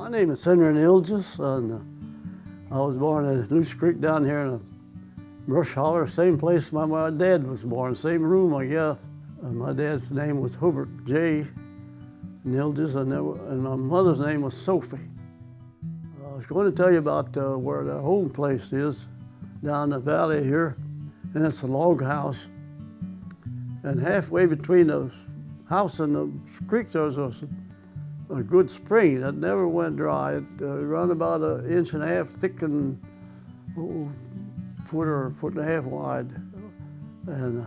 My name is Henry Nilges, and I was born in Loose Creek down here in a brush holler, same place my dad was born, same room, I guess. My dad's name was Hubert J. Nilges, and my mother's name was Sophie. I was going to tell you about where the home place is down the valley here, and it's a log house. And halfway between the house and the creek, there was a good spring that never went dry. It ran about 1.5 inches thick and foot or 1.5 feet wide. And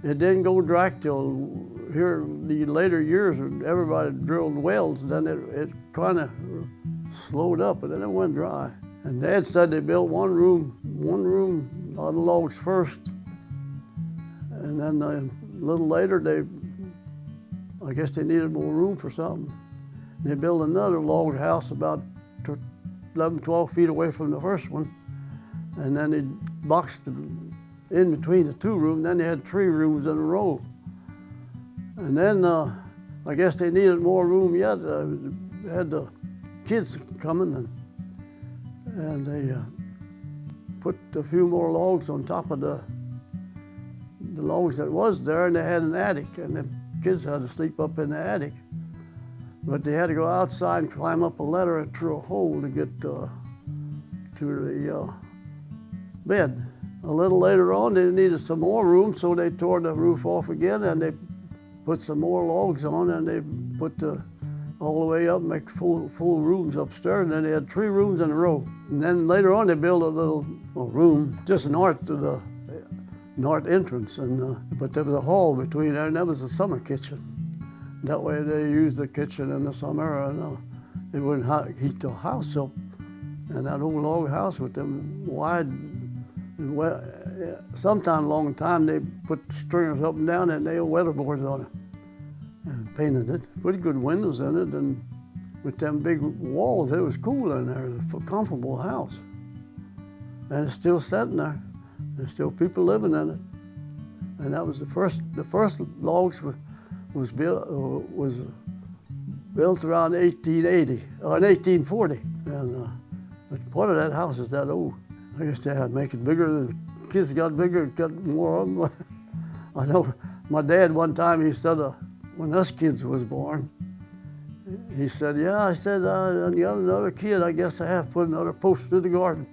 it didn't go dry till here the later years when everybody drilled wells. Then it kind of slowed up, and then it went dry. And Dad said they built one room out of logs first. And then a little later, I guess they needed more room for something. They built another log house about 11, 12 feet away from the first one. And then they boxed in between the two rooms. Then they had 3 rooms in a row. And then I guess they needed more room yet. They had the kids coming, and they put a few more logs on top of the logs that was there, and they had an attic, and the kids had to sleep up in the attic. But they had to go outside and climb up a ladder through a hole to get to the bed. A little later on, they needed some more room, so they tore the roof off again, and they put some more logs on, and they put all the way up, make full rooms upstairs, and then they had 3 rooms in a row. And then later on, they built a little room just north of the north entrance, but there was a hall between there, and that was a summer kitchen. That way they used the kitchen in the summer, and it wouldn't heat the house up. And that old log house with them wide, sometime long time they put stringers up and down and nailed weatherboards on it and painted it. Pretty good windows in it, and with them big walls, it was cool in there. It was a comfortable house. And it's still sitting there. There's still people living in it. And that was the first logs was built around 1880 or 1840, and but part of that house is that old. I guess they had to make it bigger. The kids got bigger, got more of them. I know my dad one time, he said when us kids was born, he said, "Yeah," I said, "I got another kid. I guess I have to put another post through the garden."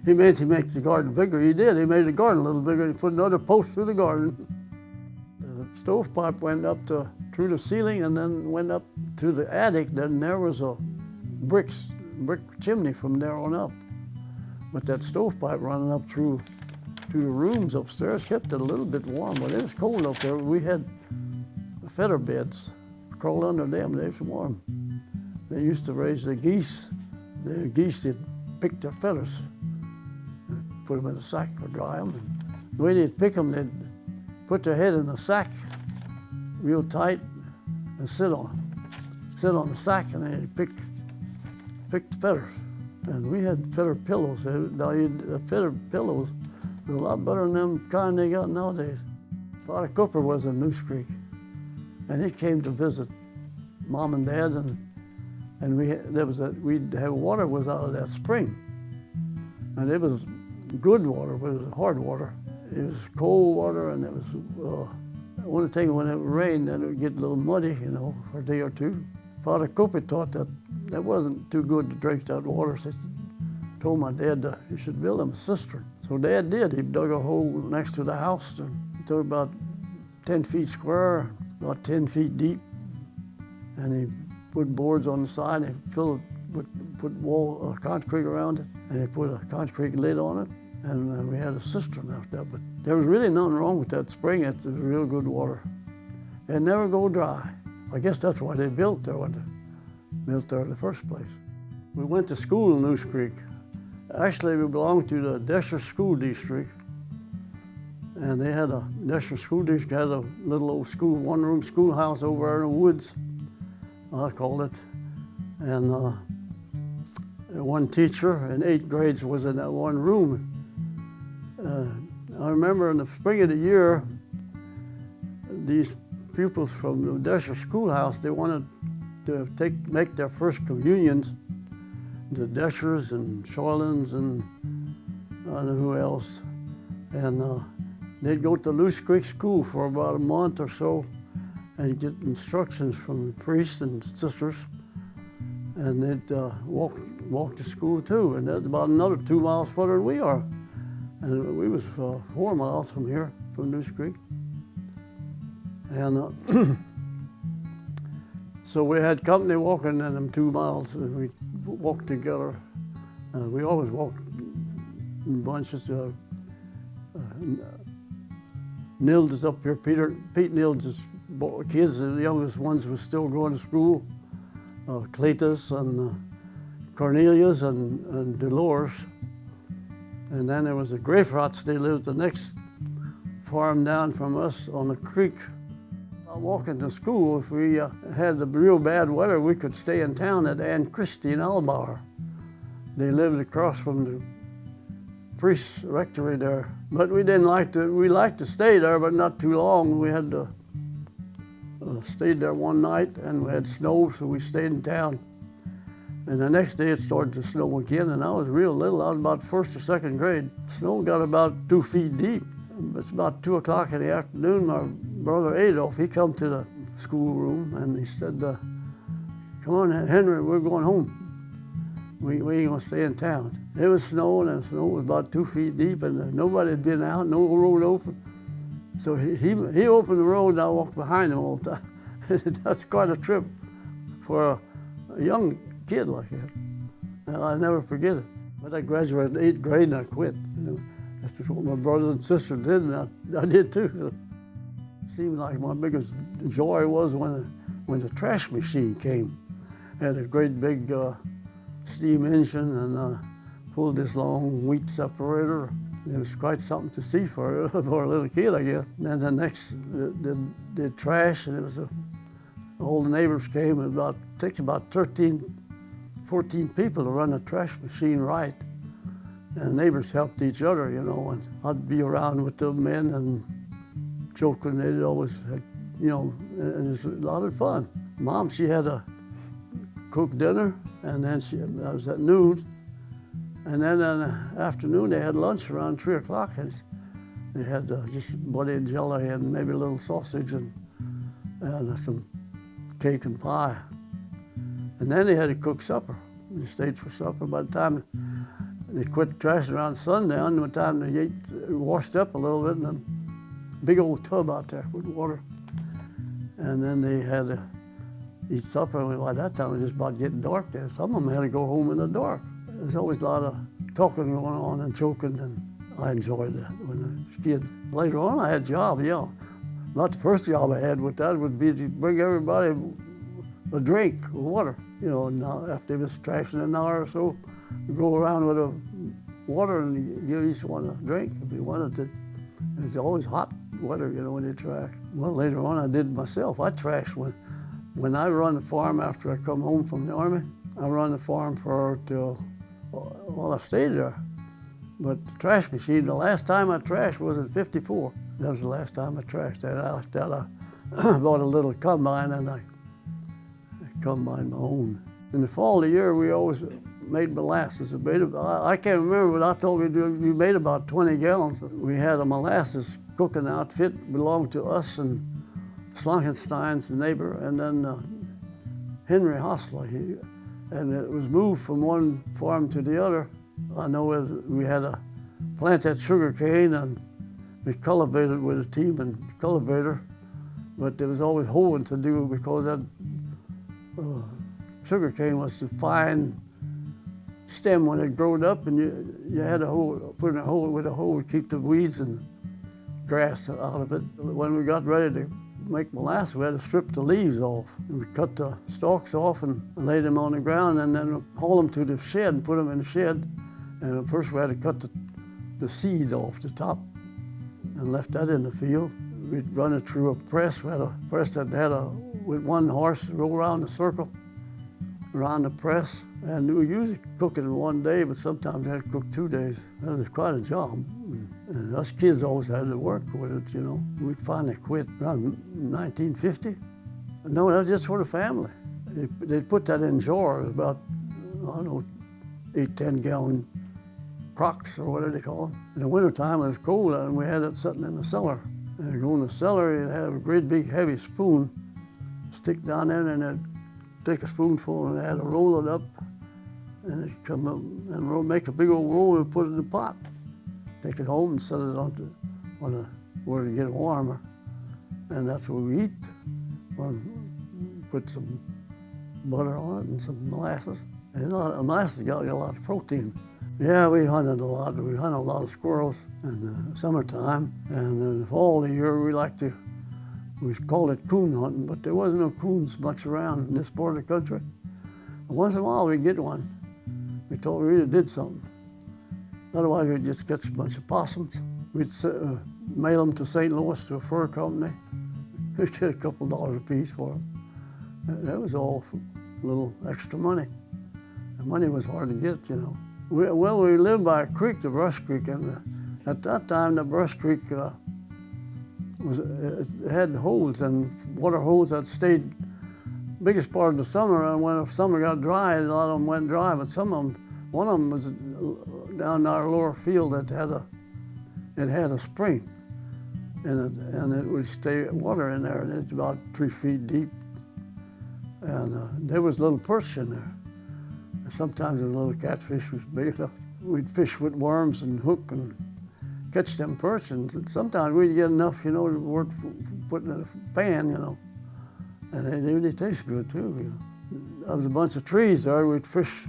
He meant to make the garden bigger. He did. He made the garden a little bigger. He put another post through the garden. The stovepipe went up through the ceiling and then went up to the attic. Then there was a brick chimney from there on up. But that stovepipe running up through the rooms upstairs kept it a little bit warm, but it was cold up there. We had feather beds. Crawl under them, they was warm. They used to raise the geese. The geese, they'd pick their feathers and put them in a sack or dry them. And the way they'd pick them, they'd put their head in a sack real tight and sit on the sack, and they'd pick the feathers. And we had feather pillows. The feather pillows were a lot better than them kind they got nowadays. Father Cooper was in Moose Creek, and he came to visit Mom and Dad, and we'd have water was out of that spring, and it was good water, but it was hard water. It was cold water, and it was the only thing when it rained, then it would get a little muddy, for a day or two. Father Cooper thought that wasn't too good to drink that water, so he told my dad he should build him a cistern. So Dad did. He dug a hole next to the house, and it took about 10 feet square, about 10 feet deep, and he put boards on the side, and he filled it, put concrete around it, and he put a concrete lid on it, and we had a cistern out there. But there was really nothing wrong with that spring. It was real good water. It never go dry. I guess that's why they built there in the first place. We went to school in Moose Creek. Actually, we belonged to the Desher School District, and they had Desher School District had a little old one-room schoolhouse over there in the woods, I called it. And one teacher in 8th grades was in that one room. I remember in the spring of the year, these pupils from the Desher Schoolhouse, they wanted to make their first communions the Deschers and Shorlands and I don't know who else. And they'd go to Loose Creek School for about a month or so and get instructions from the priests and sisters. And they'd walk to school too. And that's about another 2 miles further than we are. And we was 4 miles from here, from Loose Creek. And so we had company walking in them 2 miles, and we walked together. We always walked in bunches. Nilges up here, Pete Nilges' kids, the youngest ones was still going to school. Cletus and Cornelius and Dolores. And then there was the Greyfrots. They lived the next farm down from us on the creek. Walking to school, if we had the real bad weather, we could stay in town at Ann Christie and Albauer. They lived across from the priest's rectory there. But we liked to stay there, but not too long. We had to stayed there one night, and we had snow, so we stayed in town. And the next day it started to snow again, and I was real little. I was about first or second grade. Snow got about 2 feet deep. It's about 2 o'clock in the afternoon. My brother Adolf, he come to the schoolroom and he said, "Come on, Henry, we're going home. We ain't gonna stay in town." It was snowing, and the snow was about 2 feet deep, and nobody had been out, no road open. So he opened the road, and I walked behind him all the time. That's quite a trip for a young kid like that. I'll never forget it. But I graduated in 8th grade and I quit. That's what my brothers and sisters did, and I did too. It seemed like my biggest joy was when the trash machine came. It had a great big steam engine and pulled this long wheat separator. It was quite something to see for a little kid, I guess. And then the next, the trash, and it was all the neighbors came. It takes about 13, 14 people to run a trash machine right. And the neighbors helped each other, you know, and I'd be around with the men and joking. They'd always, you know, and it was a lot of fun. Mom, she had to cook dinner, and then that was at noon. And then in the afternoon, they had lunch around 3 o'clock, and they had just buddy and jelly and maybe a little sausage and some cake and pie. And then they had to cook supper. They stayed for supper. By the time they quit trashing around sundown, by the time they ate, washed up a little bit in a big old tub out there with water. And then they had to eat supper, and by that time it was just about getting dark there. Some of them had to go home in the dark. There's always a lot of talking going on and joking, and I enjoyed that when I was a kid. Later on, I had a job, yeah. Not the first job I had with that would be to bring everybody a drink of water. You know, and after they was trashing an hour or so, you go around with a water and give each one a drink if you wanted to. It's always hot weather, you know, when they trash. Well, later on, I did it myself. I trashed when I run the farm after I come home from the Army. I run the farm well, I stayed there. But the trash machine, the last time I trashed was in '54. That was the last time I trashed. I bought a little combine, and I combined my own. In the fall of the year, we always made molasses. I can't remember, but I thought we made about 20 gallons. We had a molasses cooking outfit, belonged to us and Slonkenstein's, the neighbor, and then Henry Hostler. And it was moved from one farm to the other. I know we had to plant that sugar cane, and we cultivated with a team and cultivator, but there was always hoeing to do because that sugar cane was a fine stem when it growed up, and you had to put in a hoe with a hoe to keep the weeds and grass out of it. When we got ready to make molasses, we had to strip the leaves off. We cut the stalks off and laid them on the ground, and then haul them to the shed and put them in the shed. And first we had to cut the seed off the top and left that in the field. We'd run it through a press. We had a press that had with one horse roll around the circle around the press. And we usually cook it in one day, but sometimes we had to cook 2 days. That was quite a job. And us kids always had to work with it, you know. We finally quit around 1950. No, that was just for the family. They put that in jars, about, I don't know, 8, 10-gallon crocks, or whatever they call them. In the wintertime, it was cold, and we had it sitting in the cellar. And you go in the cellar, you'd have a great big heavy spoon, stick down there, and then take a spoonful and had to roll it up, and it'd come up and make a big old roll and put it in the pot. Take it home and set it on where to get it warmer. And that's what we eat. Put some butter on it and some molasses. And molasses got a lot of protein. Yeah, we hunted a lot. We hunted a lot of squirrels in the summertime. And in the fall of the year, we called it coon hunting, but there wasn't no coons much around in this part of the country. And once in a while, we'd get one. We thought we really did something. Otherwise, we'd just catch a bunch of possums. We'd mail them to St. Louis to a fur company. We'd get a couple $2 a piece for them. That was all a little extra money. The money was hard to get, you know. We lived by a creek, the Brush Creek, and at that time, the Brush Creek it had holes, and water holes that stayed biggest part of the summer, and when the summer got dry, a lot of them went dry, but one of them was down in our lower field that had a spring, and it would stay water in there, and it's about 3 feet deep. And there was little perch in there. And sometimes the little catfish was big enough. We'd fish with worms and hook and catch them perch, and sometimes we'd get enough, you know, worth putting in a pan, you know. And they really taste good too, you know. There was a bunch of trees there. We'd fish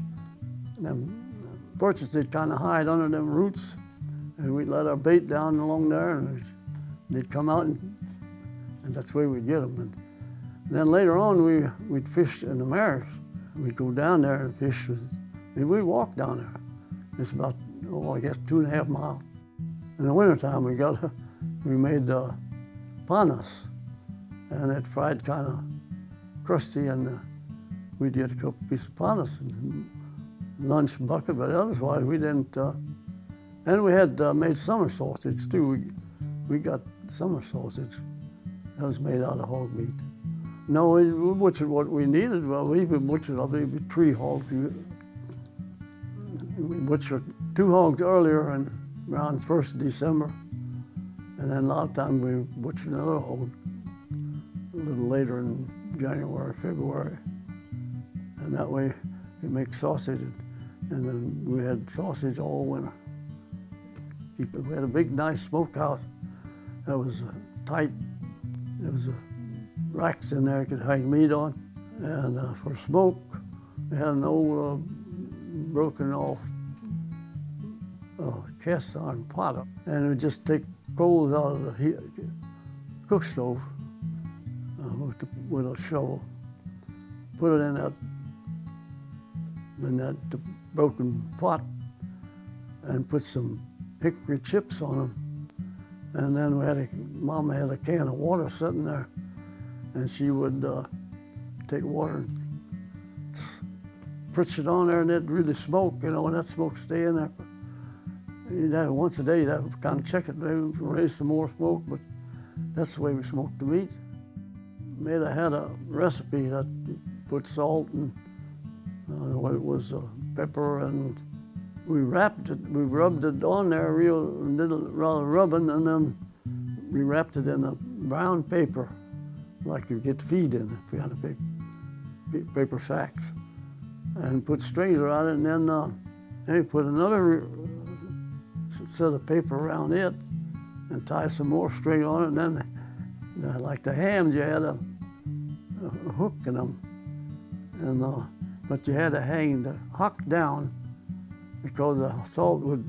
them perches. They'd kind of hide under them roots, and we'd let our bait down along there, and they'd come out, and that's the way we'd get them. And then later on, we'd fish in the mares. We'd go down there and fish, and we'd walk down there. It's about, I guess 2.5 miles. In the wintertime, we made panas, and it fried kind of crusty, and we'd get a couple pieces of panas and lunch bucket, but otherwise we didn't. And we had made summer sausage too. We got summer sausage that was made out of hog meat. No, we butchered what we needed. Well, we even butchered maybe 3 hogs. We butchered 2 hogs earlier and around 1st of December. And then a lot of times we butchered another hog a little later in January, February. And that way we make sausage. And then we had sausage all winter. We had a big, nice smokehouse that was tight. There was racks in there you could hang meat on. And for smoke, we had an old broken off cast iron pot. And we'd just take coals out of the cook stove with a shovel, put it in that broken pot, and put some hickory chips on them. And then Mama had a can of water sitting there, and she would take water and push it on there, and it'd really smoke, you know, and that smoke stay in there. You'd have it once a day. You'd have to kind of check it, maybe raise some more smoke, but that's the way we smoked the meat. Maida had a recipe that put salt and what it was, pepper, and we wrapped it. We rubbed it on there did a lot of rubbing, and then we wrapped it in a brown paper, like you get feed in it, kind of paper sacks, and put strings around it, and then we put another set of paper around it and tie some more string on it, and then like the hams, you had a hook in them, and but you had to hang the hook down because the salt would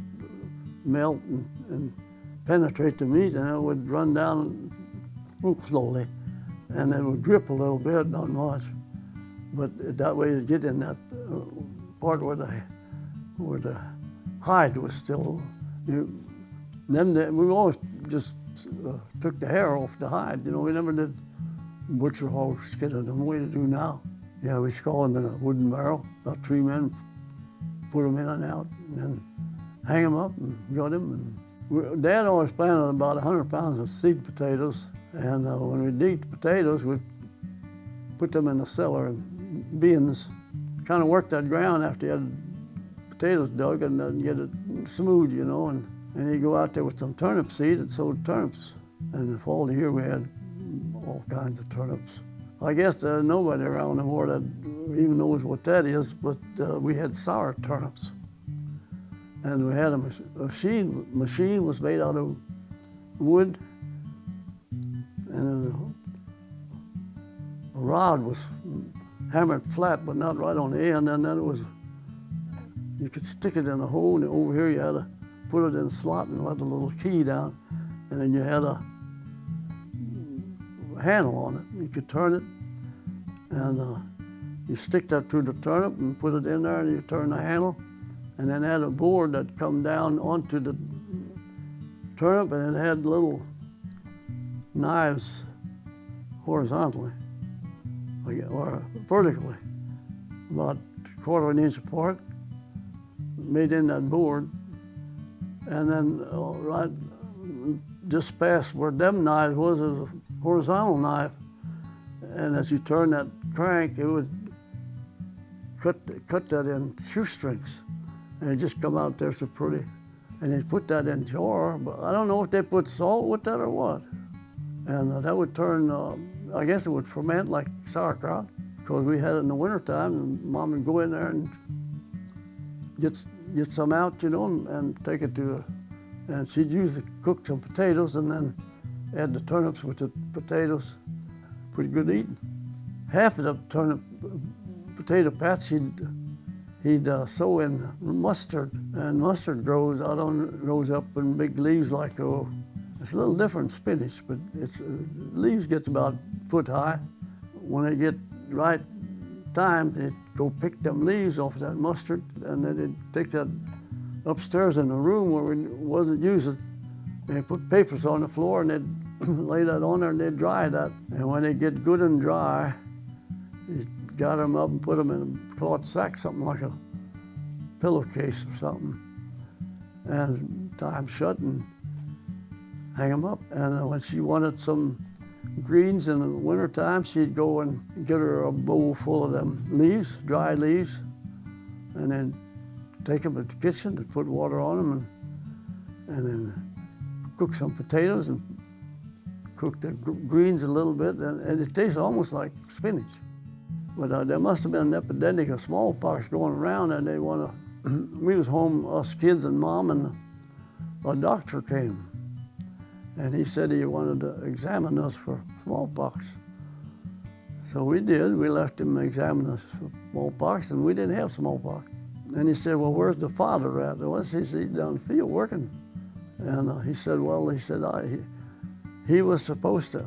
melt and penetrate the meat, and it would run down slowly, and it would drip a little bit, not much, but that way you'd get in that part where the hide was still. Then we always just took the hair off the hide. You know, we never did butcher hog skinning them the way to do now. Yeah, we scald them in a wooden barrel, about 3 men, put them in and out, and then hang them up and gut them. And Dad always planted about 100 pounds of seed potatoes, and when we'd eat the potatoes, we'd put them in the cellar and bins, kind of work that ground after you had potatoes dug and then get it smooth, you know, and he'd go out there with some turnip seed and sowed turnips. And in the fall of the year, we had all kinds of turnips. I guess there's nobody around anymore that even knows what that is, but we had sour turnips. And we had a machine was made out of wood, and a rod was hammered flat, but not right on the end, and then it was, you could stick it in a hole, and over here you had to put it in a slot and let the little key down, and then you had a handle on it. You could turn it, and you stick that through the turnip and put it in there, and you turn the handle, and then had a board that come down onto the turnip, and it had little knives horizontally or vertically, about a quarter of an inch apart, made in that board, and then right just past where them knives was a horizontal knife, and as you turn that crank, it would cut that in shoestrings, and it just come out there so pretty. And they put that in jar, but I don't know if they put salt with that or what. And that would turn, I guess it would ferment like sauerkraut, because we had it in the wintertime, and Mom would go in there and get some out, you know, and take it to, and she'd usually cook some potatoes and then add the turnips with the potatoes. Pretty good eating. Half of the turnip potato patch he'd sow in mustard, and mustard grows up in big leaves like it's a little different spinach, but its leaves gets about foot high. When they get right time, they'd go pick them leaves off that mustard, and then they'd take that upstairs in the room where we wasn't using. They put papers on the floor and they'd lay that on there and they'd dry that. And when they get good and dry, you got them up and put them in a cloth sack, something like a pillowcase or something, and tie them shut and hang them up. And when she wanted some greens in the wintertime, she'd go and get her a bowl full of them leaves, dry leaves, and then take them to the kitchen and put water on them, and then cook some potatoes and cook the greens a little bit, and it tastes almost like spinach. But there must have been an epidemic of smallpox going around, and we was home, us kids and Mom, and a doctor came. And he said he wanted to examine us for smallpox. So we did. We left him examine us for smallpox, and we didn't have smallpox. And he said, well, where's the father at? Well, he said, he's down the field working. And he said, he was supposed to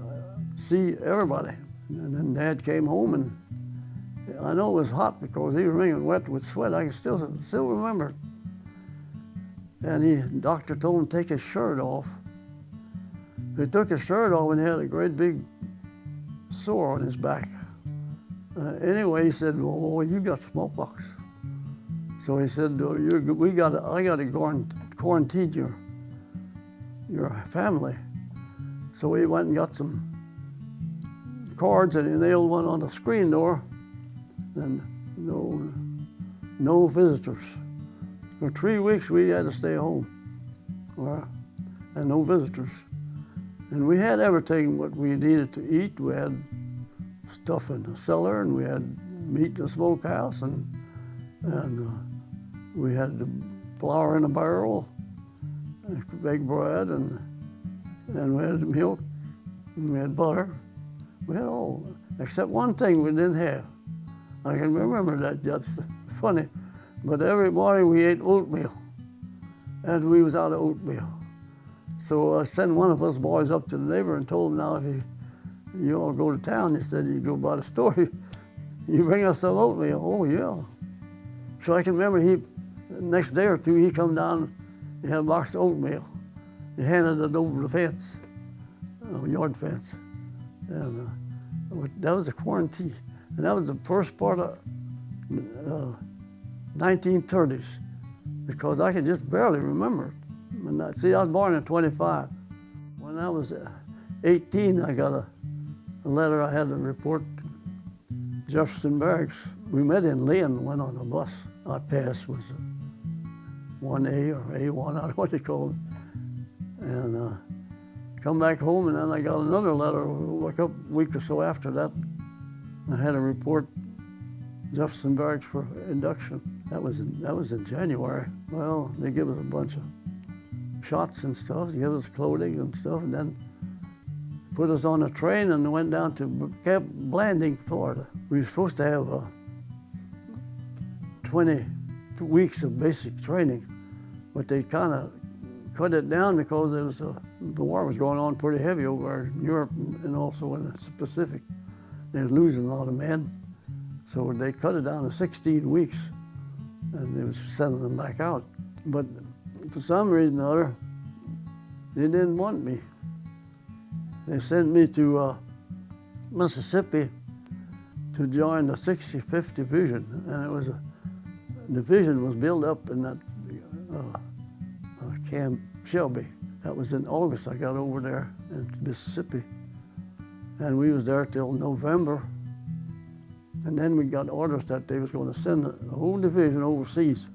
see everybody. And then Dad came home, and I know it was hot because he was wringing wet with sweat. I can still remember it. And the doctor told him to take his shirt off. He took his shirt off and he had a great big sore on his back. Anyway, he said, well, you got smallpox. So he said, I got to quarantine your family. So he went and got some cards and he nailed one on the screen door. And no visitors. For 3 weeks we had to stay home, and no visitors. And we had everything what we needed to eat. We had stuff in the cellar, and we had meat in the smokehouse, and we had the flour in a barrel, and baked bread, and we had milk, and we had butter. We had all, except one thing we didn't have. I can remember that, that's funny, but every morning we ate oatmeal, and we was out of oatmeal. So I sent one of us boys up to the neighbor and told him, now if you all go to town, he said, you go by the store, you bring us some oatmeal. Oh yeah. So I can remember next day or two, he come down, he had a box of oatmeal. He handed it over the fence, yard fence. And that was the quarantine. And that was the first part of 1930s, because I can just barely remember it. See, I was born in 25. When I was 18, I got a letter I had to report to Jefferson Barracks. We met in Lynn, went on a bus. I passed was 1A or A1, I don't know what they call it. And come back home, and then I got another letter like a week or so after that. I had a report, Jefferson Barracks for induction. That was in January. Well, they give us a bunch of shots and stuff, they give us clothing and stuff, and then put us on a train and went down to Camp Blanding, Florida. We were supposed to have 20 weeks of basic training, but they kind of cut it down because there was the war was going on pretty heavy over in Europe and also in the Pacific. They was losing a lot of men, so they cut it down to 16 weeks, and they was sending them back out. But for some reason or other, they didn't want me. They sent me to Mississippi to join the 65th Division, and it was a division was built up in that Camp Shelby. That was in August. I got over there in Mississippi, and we was there till November. And then we got orders that they was going to send the whole division overseas,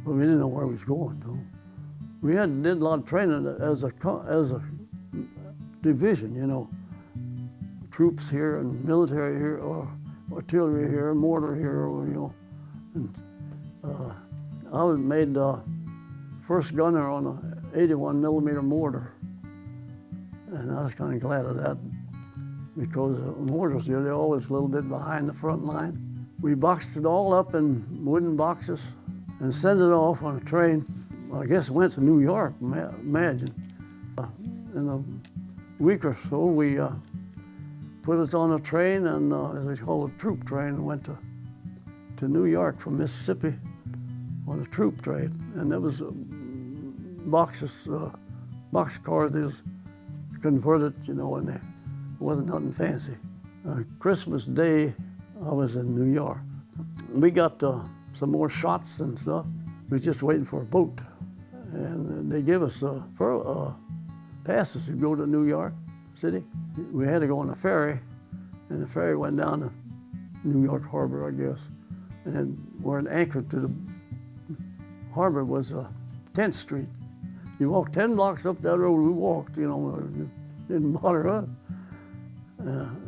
but we didn't know where we was going. No. We did a lot of training as a division, you know, troops here and military here, or artillery here, mortar here, or, you know. And I was made first gunner on a 81 millimeter mortar, and I was kind of glad of that because mortars, they're always a little bit behind the front line. We boxed it all up in wooden boxes and sent it off on a train. I guess it went to New York, imagine. In a week or so, we put us on a train, and as they call it, a troop train, and went to New York from Mississippi on a troop train. And there was boxcars, they was converted, you know, and it wasn't nothing fancy. Christmas Day, I was in New York. We got some more shots and stuff. We was just waiting for a boat. And they gave us passes to go to New York City. We had to go on a ferry, and the ferry went down to New York Harbor, I guess. And then where it anchored to the harbor was 10th Street. You walked 10 blocks up that road we walked, you know, it didn't bother us.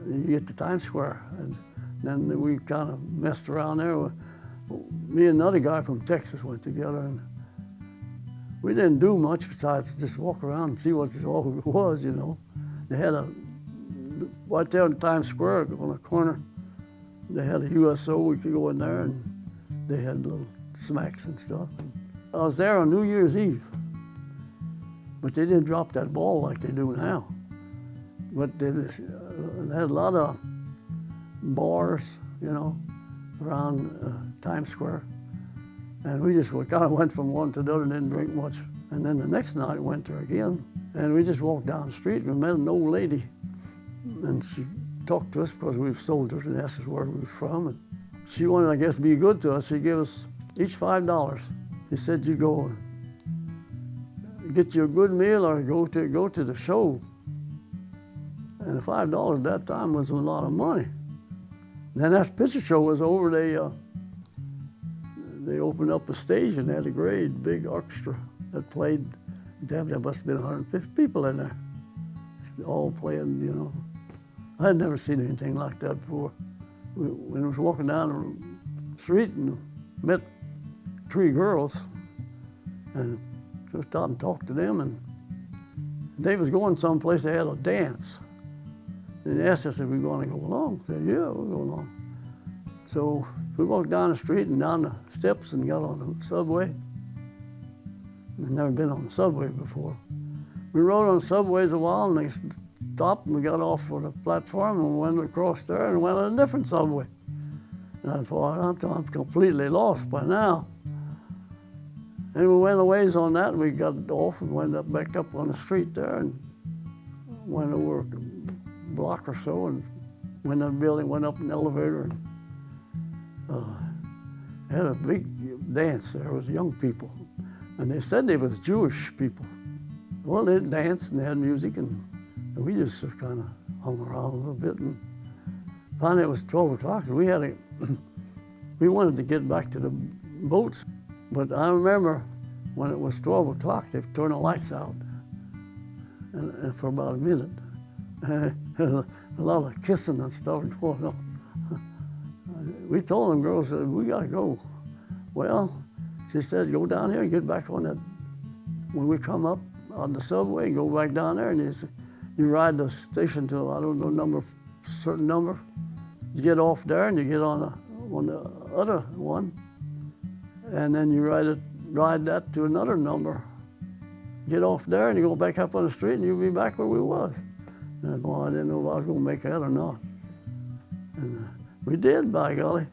You get to Times Square, and then we kind of messed around there. Me and another guy from Texas went together, and we didn't do much besides just walk around and see what it all was, you know. They had right there in Times Square on the corner, they had a USO, we could go in there, and they had little smacks and stuff. I was there on New Year's Eve, but they didn't drop that ball like they do now. But they had a lot of bars, you know, around Times Square. And we just kind of went from one to the other and didn't drink much. And then the next night went there again, and we just walked down the street and we met an old lady. And she talked to us because we were soldiers and asked us where we were from. And she wanted, I guess, to be good to us. She gave us each $5. She said, you go and get you a good meal or go to the show. And $5 at that time was a lot of money. Then after the picture show was over, they opened up a stage and had a great big orchestra that played. There must have been 150 people in there, all playing, you know. I had never seen anything like that before. When I was walking down the street and met 3 girls, and just stopped and talked to them, and they was going someplace, they had a dance. And they asked us if we were going to go along. I said, yeah, we'll go along. So we walked down the street and down the steps and got on the subway. I'd never been on the subway before. We rode on the subways a while, and they stopped, and we got off on the platform and went across there and went on a different subway. And I thought, I'm completely lost by now. And we went a ways on that, and we got off and went back up on the street there and went over a block or so and went in the building, went up an elevator, and had a big dance there with young people. And they said they was Jewish people. Well, they danced and they had music, and we just kind of hung around a little bit. And finally it was 12 o'clock, and we wanted to get back to the boats. But I remember when it was 12 o'clock, they turned the lights out and for about a minute. A lot of kissing and stuff going on. We told them girls, we gotta go. Well, she said, go down here and get back on that. When we come up on the subway, go back down there, and you ride the station to, I don't know, certain number. You get off there and you get on the other one, and then you ride that to another number. Get off there and you go back up on the street and you'll be back where we was. And boy, I didn't know if I was gonna make that or not. And we did, by golly.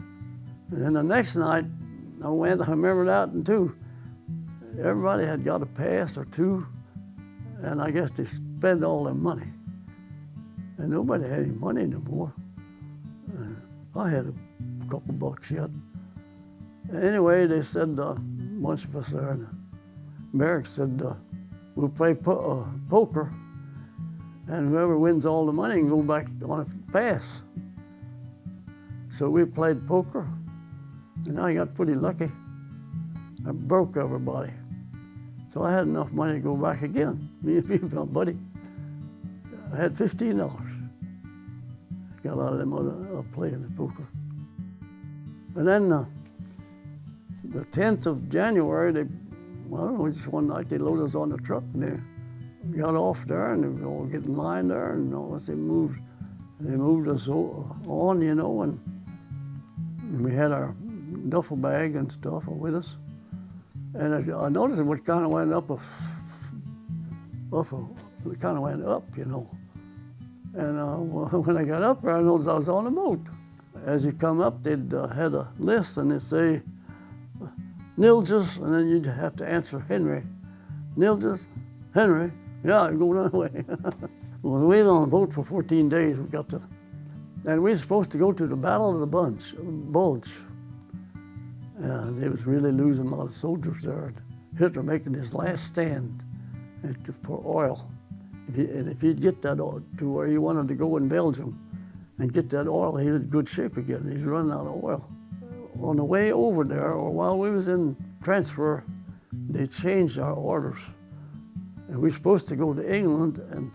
And then the next night, I remember that too. Everybody had got a pass or two, and I guess they spent all their money. And nobody had any money no more. I had a couple bucks yet. Anyway, they said, a bunch of us there in the barracks said, we'll play poker, and whoever wins all the money can go back on a pass. So we played poker, and I got pretty lucky. I broke everybody. So I had enough money to go back again, me and my buddy. I had $15. Got out of them playing the poker. And then the 10th of January, just one night they loaded us on the truck and they got off there and they were all getting in line there, and as they moved us on, you know, and we had our duffel bag and stuff with us. And I noticed it kind of went up, it kind of went up, you know. And when I got up there, I noticed I was on a boat. As you come up, they'd had a list, and they'd say, Nilges, and then you'd have to answer Henry. Nilges, Henry, yeah, I'm going that way. Well, we were on a boat for 14 days. And we were supposed to go to the Battle of the Bulge. And they was really losing a lot of soldiers there. Hitler making his last stand for oil. And if he'd get that to where he wanted to go in Belgium and get that oil, he was in good shape again. He's running out of oil. On the way over there, or while we was in transfer, they changed our orders. And we were supposed to go to England and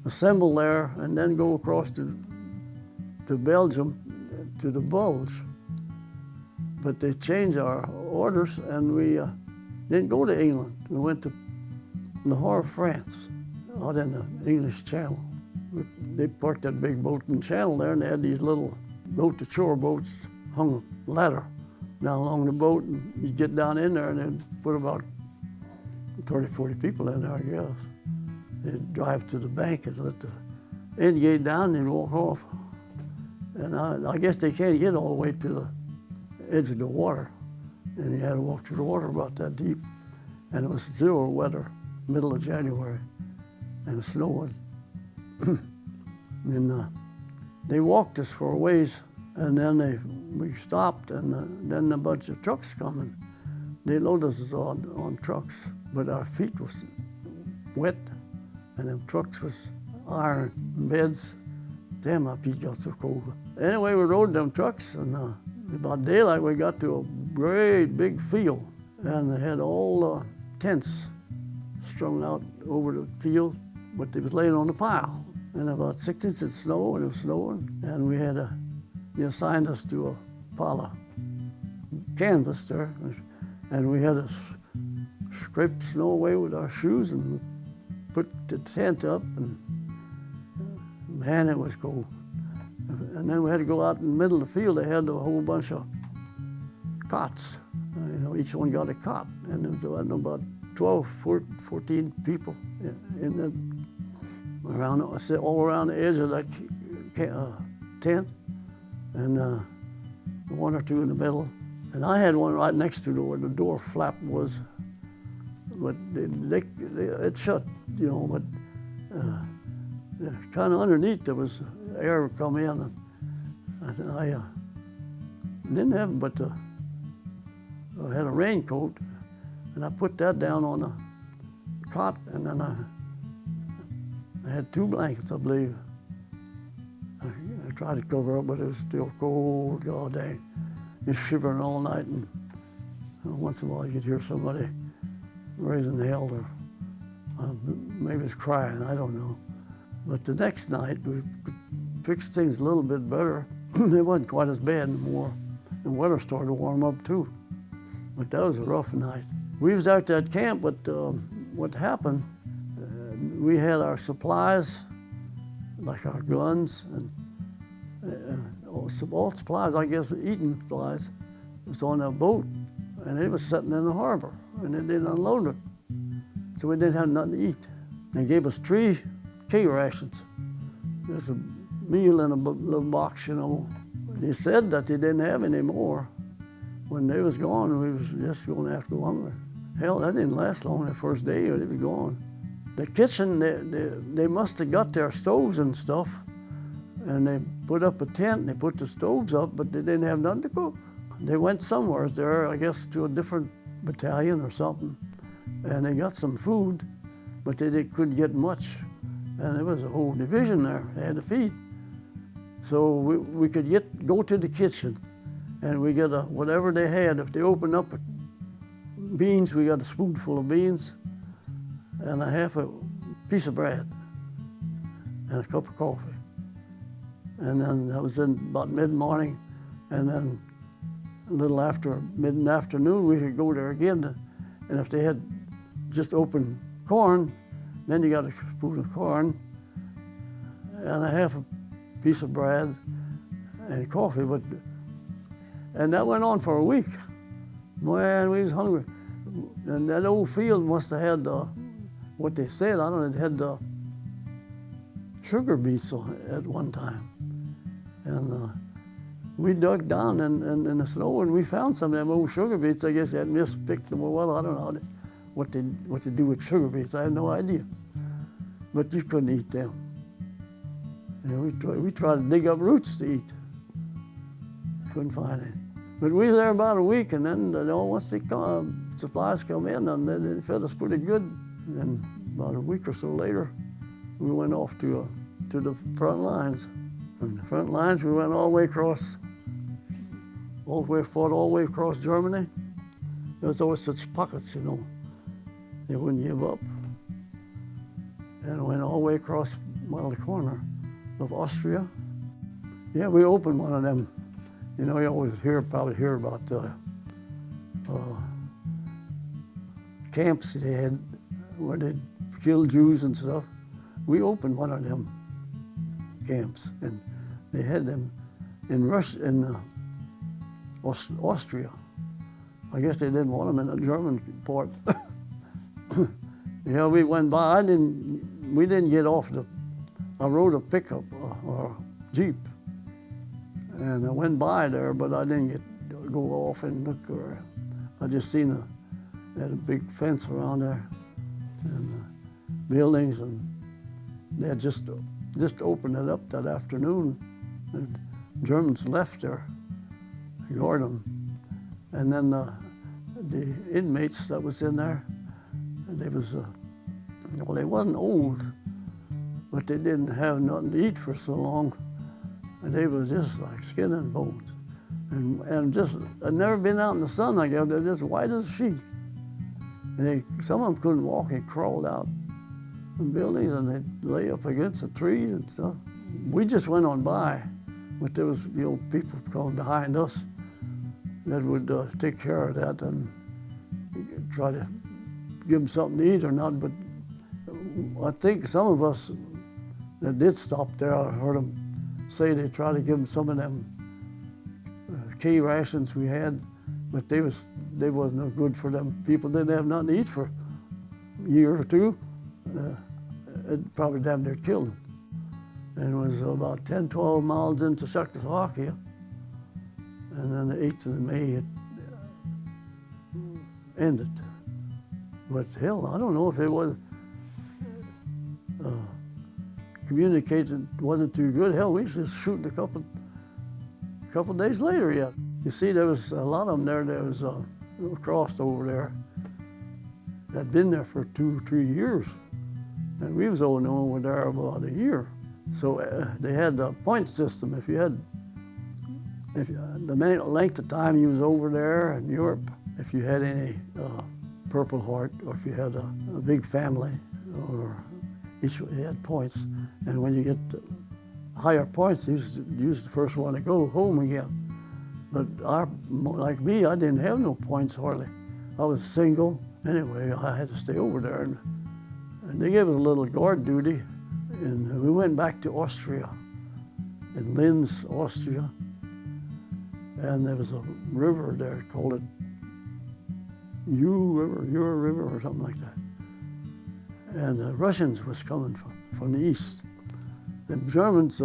assemble there and then go across to Belgium, to the Bulge. But they changed our orders, and we didn't go to England. We went to Lahore, France, out in the English Channel. They parked that big boat in the channel there, and they had these little boat-to-shore boats, hung a ladder down along the boat, and you get down in there, and they'd put about 30, 40 people in there, I guess. They'd drive to the bank and let the end gate down and walk off. And I guess they can't get all the way to the edge of the water, and you had to walk through the water about that deep. And it was zero weather, middle of January, and it's snowing. And they walked us for a ways, and then we stopped, and then a bunch of trucks coming. They loaded us on trucks, but our feet was wet, and them trucks was iron beds. Damn, my feet got so cold. Anyway, we rode them trucks, and about daylight we got to a great big field, and they had all the tents strung out over the field, but they was laying on the pile. And about 6 inches of snow, and it was snowing, and they assigned us to a pile of canvas there, and we had to scrape the snow away with our shoes and put the tent up, and man, it was cold. And then we had to go out in the middle of the field. They had a whole bunch of cots. Each one got a cot, and there was about 12, 14 people all around the edge of that tent, and one or two in the middle. And I had one right next to where the door flap was, but it shut, but kind of underneath there was air would come in, and I didn't have but I had a raincoat, and I put that down on the cot, and then I had 2 blankets, I believe. I tried to cover up, but it was still cold, god dang. Just shivering all night, and Once in a while you'd hear somebody raising hell or maybe it's crying, I don't know. But the next night we fixed things a little bit better. It wasn't quite as bad anymore. The weather started to warm up too. But that was a rough night. We was out at camp, but what happened, we had our supplies, like our guns and all supplies, I guess, eating supplies, was on a boat, and it was sitting in the harbor, and they didn't unload it. So we didn't have nothing to eat. They gave us 3 K rations. There's a meal in a little box, you know. They said that they didn't have any more. When they was gone, we was just going to have to go hungry. Hell, that didn't last long. The first day, they was gone. The kitchen, they must have got their stoves and stuff, and they put up a tent, and they put the stoves up, but they didn't have nothing to cook. They went somewhere there, I guess, to a different battalion or something, and they got some food, but they couldn't get much. And there was a whole division there they had to feed. So we could go to the kitchen, and we get whatever they had. If they opened up beans, we got a spoonful of beans and a half a piece of bread and a cup of coffee. And then that was in about mid-morning, and then a little after mid-afternoon, we could go there again. And if they had just open corn, then you got a spoon of corn and a half a piece of bread and coffee. And that went on for a week. Man, we was hungry. And that old field must have had what they said, I don't know, it had sugar beets on it at one time. And we dug down in the snow, and we found some of them old sugar beets. I guess they had mispicked them or what, I don't know what they do with sugar beets. I had no idea. But you couldn't eat them. And we tried to dig up roots to eat. Couldn't find any. But we were there about a week, and then once the supplies come in, and then it fed us pretty good. And then about a week or so later, we went off to the front lines. From the front lines, we went fought all the way across Germany. There was always such pockets, you know. They wouldn't give up. And went all the way across, the corner of Austria. Yeah, we opened one of them. You know, you always probably hear about camps they had where they'd kill Jews and stuff. We opened one of them camps, and they had them in Austria. I guess they didn't want them in the German part. Yeah, we went by. We didn't get off I rode a pickup or Jeep, and I went by there, but I didn't go off and look around. I just seen they had a big fence around there, and buildings, and they had just opened it up that afternoon. And Germans left there, guard them, and then the inmates that was in there, they wasn't old, but they didn't have nothing to eat for so long, and they was just like skin and bones, and just I'd never been out in the sun like that. They're just white as a sheet, and some of them couldn't walk. They crawled out in buildings, and they'd lay up against the trees and stuff. We just went on by, but there was people coming behind us that would take care of that and try to give them something to eat or not. But I think some of us that did stop there, I heard them say they tried to give them some of them K rations we had, but they wasn't no good for them. People didn't have nothing to eat for a year or two. It probably damn near killed them. And it was about 10, 12 miles into Czechoslovakia. And then the 8th of May, it ended. But hell, I don't know if it was communicated wasn't too good. Hell, we was just shooting a couple days later yet. You see, there was a lot of them there. There was crossed over there that'd been there for 2 or 3 years, and we was only over there about a year. So they had a point system. If the length of time you was over there in Europe, if you had any Purple Heart, or if you had a big family, or each had points. And when you get higher points, you was the first one to go home again. But like me, I didn't have no points hardly. I was single. Anyway, I had to stay over there. And they gave us a little guard duty. And we went back to Austria, in Linz, Austria. And there was a river there, called it Ur River or something like that. And the Russians was coming from the east. The Germans, they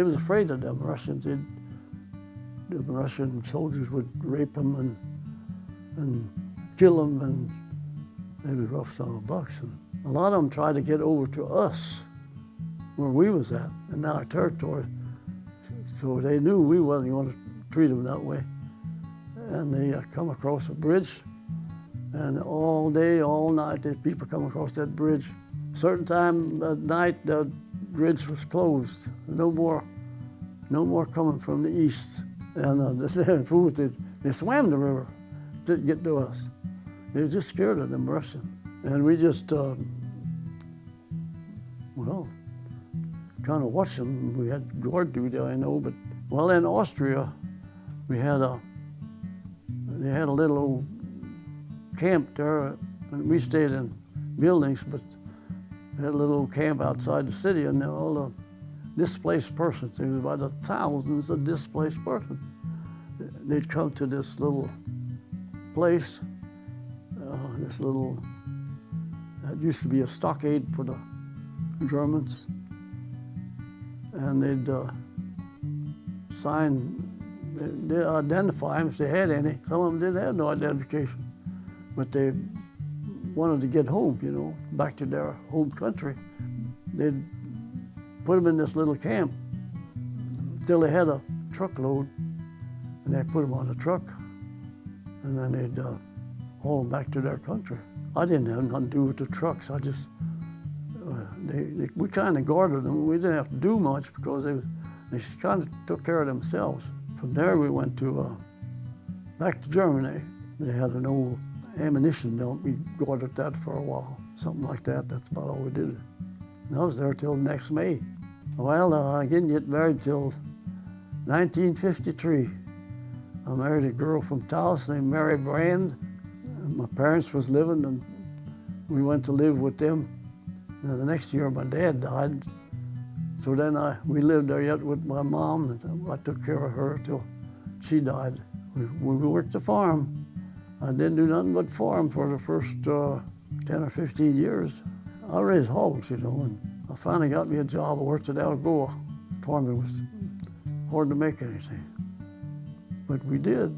was afraid of them Russians. The Russian soldiers would rape them and kill them, and they was rough son of bucks. And a lot of them tried to get over to us, where we was at, in our territory. So they knew we wasn't going to treat them that way. And they come across a bridge, and all day, all night, the people come across that bridge. Certain time at night, the bridge was closed. No more coming from the east. And the fools, they swam the river to get to us. They were just scared of them Russians. And we just, well, kind of watched them. We had guard duty, I know, but well, in Austria, they had a little old camp there, and we stayed in buildings, but they had a little old camp outside the city, and all the displaced persons, there was about thousands of displaced persons. They'd come to this little place, that used to be a stockade for the Germans, and they'd they'd identify them if they had any. Some of them didn't have no identification, but they wanted to get home, you know, back to their home country. They'd put them in this little camp till they had a truckload, and they put them on a truck, and then they'd haul them back to their country. I didn't have nothing to do with the trucks. I just, we kind of guarded them. We didn't have to do much because they kind of took care of themselves. From there, we went to back to Germany. They had an old ammunition dump. We guarded that for a while, something like that. That's about all we did. And I was there till next May. Well, I didn't get married till 1953. I married a girl from Taos named Mary Brand. My parents was living, and we went to live with them. And the next year, my dad died. So then we lived there yet with my mom, and I took care of her till she died. We worked the farm. I didn't do nothing but farm for the first 10 or 15 years. I raised hogs, you know, and I finally got me a job. I worked at Algoa. Farming was hard to make anything, but we did.